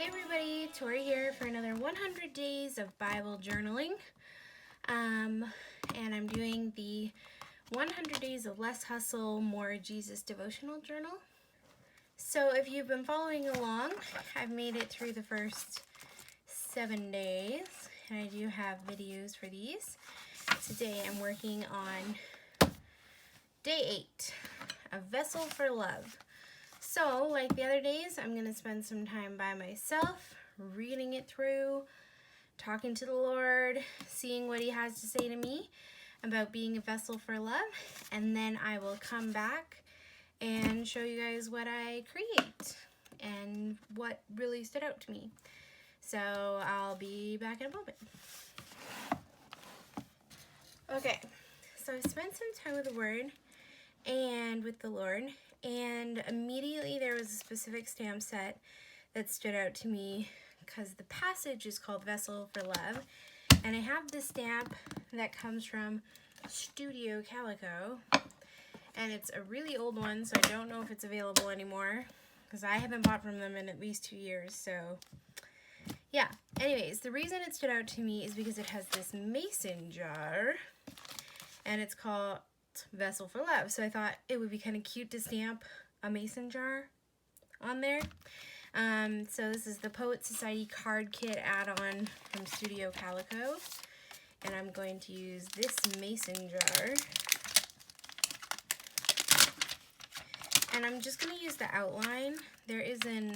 Hey everybody, Tori here for another 100 days of Bible journaling. And I'm doing the 100 days of less hustle, more Jesus devotional journal. So if you've been following along, I've made it through the first 7 days, and I do have videos for these. Today I'm working on day 8, a vessel for love. So, like the other days, I'm going to spend some time by myself, reading it through, talking to the Lord, seeing what He has to say to me about being a vessel for love, and then I will come back and show you guys what I create and what really stood out to me. So, I'll be back in a moment. Okay, so I spent some time with the Word and with the Lord, and immediately there was a specific stamp set that stood out to me because the passage is called Vessel for Love, and I have this stamp that comes from Studio Calico, and it's a really old one, so I don't know if it's available anymore because I haven't bought from them in at least 2 years. So yeah, anyways, the reason it stood out to me is because it has this mason jar, and it's called Vessel for Love. So I thought it would be kind of cute to stamp a mason jar on there. So this is the Poet Society card kit add-on from Studio Calico, and I'm going to use this mason jar, and I'm just going to use the outline. There is an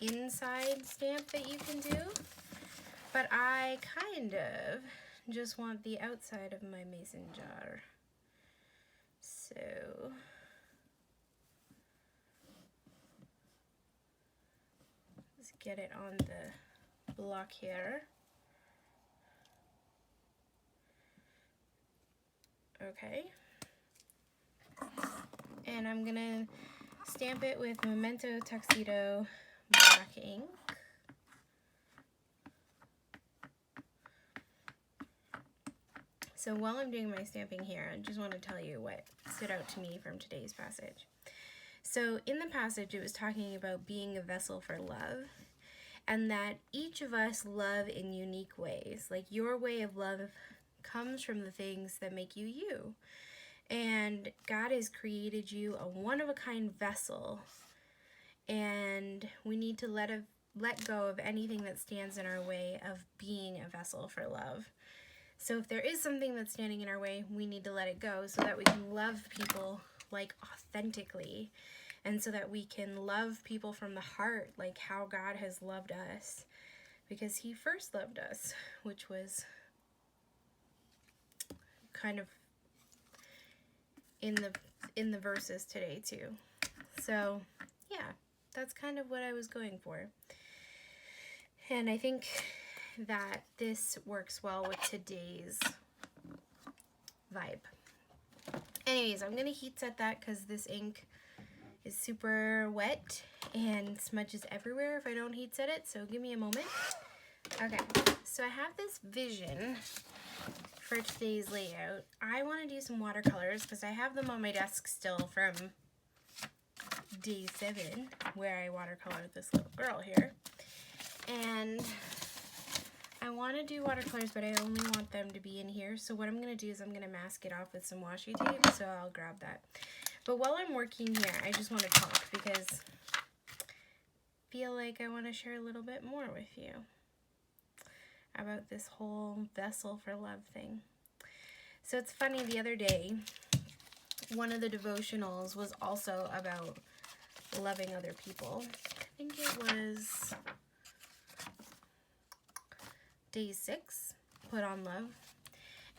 inside stamp that you can do, but I kind of just want the outside of my mason jar. So let's get it on the block here. Okay. And I'm gonna stamp it with Memento Tuxedo black ink. So while I'm doing my stamping here, I just want to tell you what stood out to me from today's passage. So in the passage, it was talking about being a vessel for love, and that each of us love in unique ways. Like, your way of love comes from the things that make you you. And God has created you a one-of-a-kind vessel, and we need to let go of anything that stands in our way of being a vessel for love. So if there is something that's standing in our way, we need to let it go so that we can love people like authentically, and so that we can love people from the heart like how God has loved us, because He first loved us, which was kind of in the verses today too. So yeah, that's kind of what I was going for, and I think that this works well with today's vibe. Anyways, I'm gonna heat set that because this ink is super wet and smudges everywhere if I don't heat set it, so give me a moment. Okay, so I have this vision for today's layout. I want to do some watercolors because I have them on my desk still from day 7, where I watercolored this little girl here. And I want to do watercolors, but I only want them to be in here. So what I'm going to do is I'm going to mask it off with some washi tape, so I'll grab that. But while I'm working here, I just want to talk because I feel like I want to share a little bit more with you about this whole vessel for love thing. So it's funny, the other day, one of the devotionals was also about loving other people. I think it was day 6, put on love.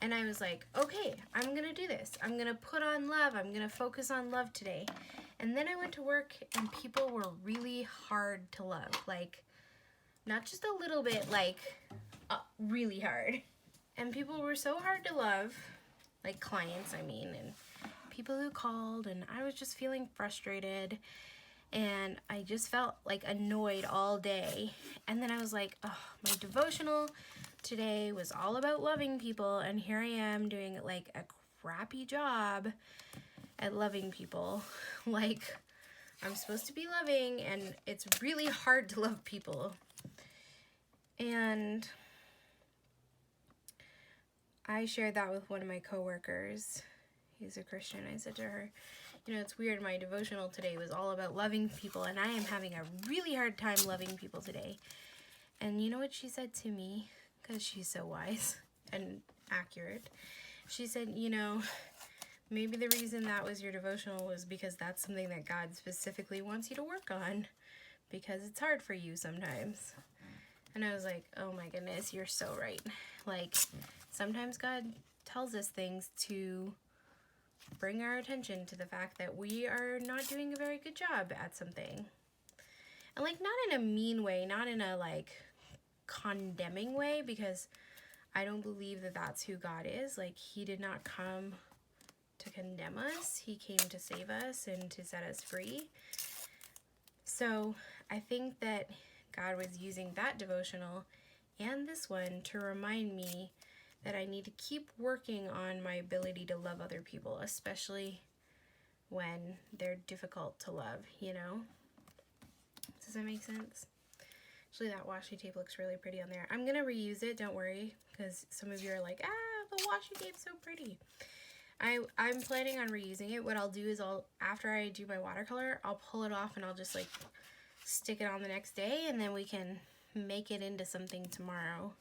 And I was like, okay, I'm gonna do this. I'm gonna put on love. I'm gonna focus on love today. And then I went to work and people were really hard to love. Like, not just a little bit, like really hard. And people were so hard to love, like clients, I mean, and people who called, and I was just feeling frustrated. And I just felt like annoyed all day. And then I was like, oh, my devotional today was all about loving people, and here I am doing like a crappy job at loving people. Like, I'm supposed to be loving, and it's really hard to love people. And I shared that with one of my coworkers. He's a Christian. I said to her, you know, it's weird, my devotional today was all about loving people, and I am having a really hard time loving people today. And you know what she said to me? Because she's so wise and accurate. She said, you know, maybe the reason that was your devotional was because that's something that God specifically wants you to work on, because it's hard for you sometimes. And I was like, oh my goodness, you're so right. Like, sometimes God tells us things to bring our attention to the fact that we are not doing a very good job at something. And like, not in a mean way, not in a like condemning way, because I don't believe that that's who God is. Like, he did not come to condemn us. He came to save us and to set us free. So I think that God was using that devotional and this one to remind me that I need to keep working on my ability to love other people, especially when they're difficult to love, you know? Does that make sense? Actually, that washi tape looks really pretty on there. I'm going to reuse it, don't worry, because some of you are like, the washi tape's so pretty. I'm planning on reusing it. What I'll do is after I do my watercolor, I'll pull it off and I'll just like stick it on the next day, and then we can make it into something tomorrow.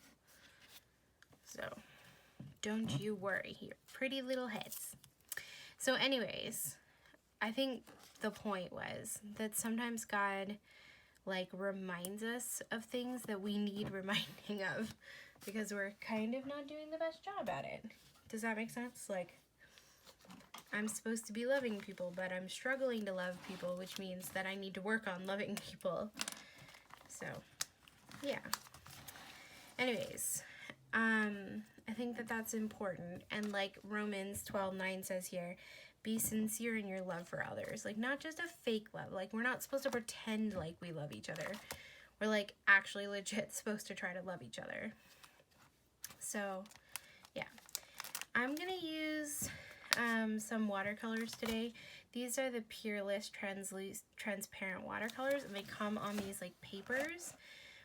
So don't you worry, your pretty little heads. So anyways, I think the point was that sometimes God like reminds us of things that we need reminding of, because we're kind of not doing the best job at it. Does that make sense? Like, I'm supposed to be loving people, but I'm struggling to love people, which means that I need to work on loving people. So, yeah. Anyways, I think that that's important. And like Romans 12:9 says here, be sincere in your love for others. Like, not just a fake love. Like, we're not supposed to pretend like we love each other. We're like actually legit supposed to try to love each other. So, yeah. I'm going to use some watercolors today. These are the Peerless transparent watercolors, and they come on these like papers,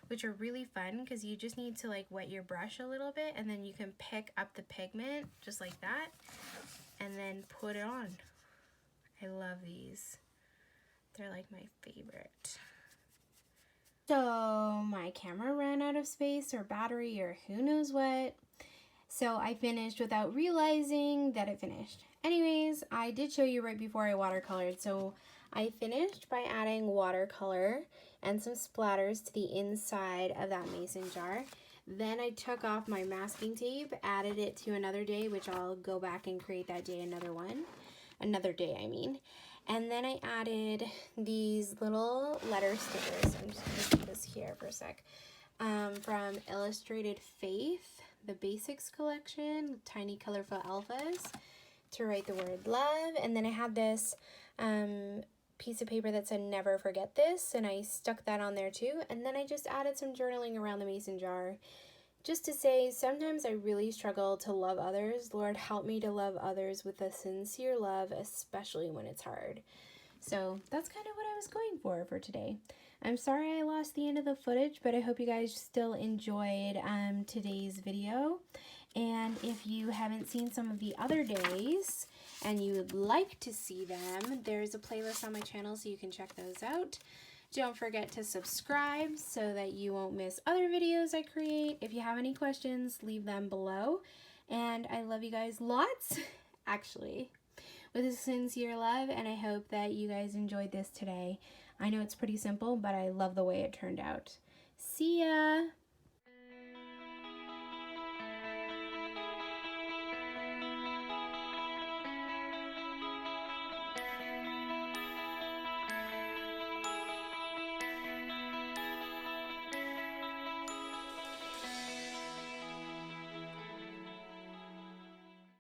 which are really fun because you just need to like wet your brush a little bit, and then you can pick up the pigment just like that and then put it on. I love these. They're like my favorite. So my camera ran out of space or battery or who knows what. So I finished without realizing that it finished. Anyways, I did show you right before I watercolored. So I finished by adding watercolor and some splatters to the inside of that mason jar. Then I took off my masking tape, added it to another day, which I'll go back and create that day another day, I mean. And then I added these little letter stickers. I'm just gonna put this here for a sec. From Illustrated Faith, the Basics collection, Tiny Colorful Alphas, to write the word love. And then I had this piece of paper that said never forget this, and I stuck that on there too. And then I just added some journaling around the mason jar, just to say sometimes I really struggle to love others. Lord, help me to love others with a sincere love, especially when it's hard. So that's kind of what I was going for today. I'm sorry I lost the end of the footage, but I hope you guys still enjoyed today's video. And if you haven't seen some of the other days and you would like to see them, there's a playlist on my channel so you can check those out. Don't forget to subscribe so that you won't miss other videos I create. If you have any questions, leave them below. And I love you guys lots, actually, with a sincere love, and I hope that you guys enjoyed this today. I know it's pretty simple, but I love the way it turned out. See ya!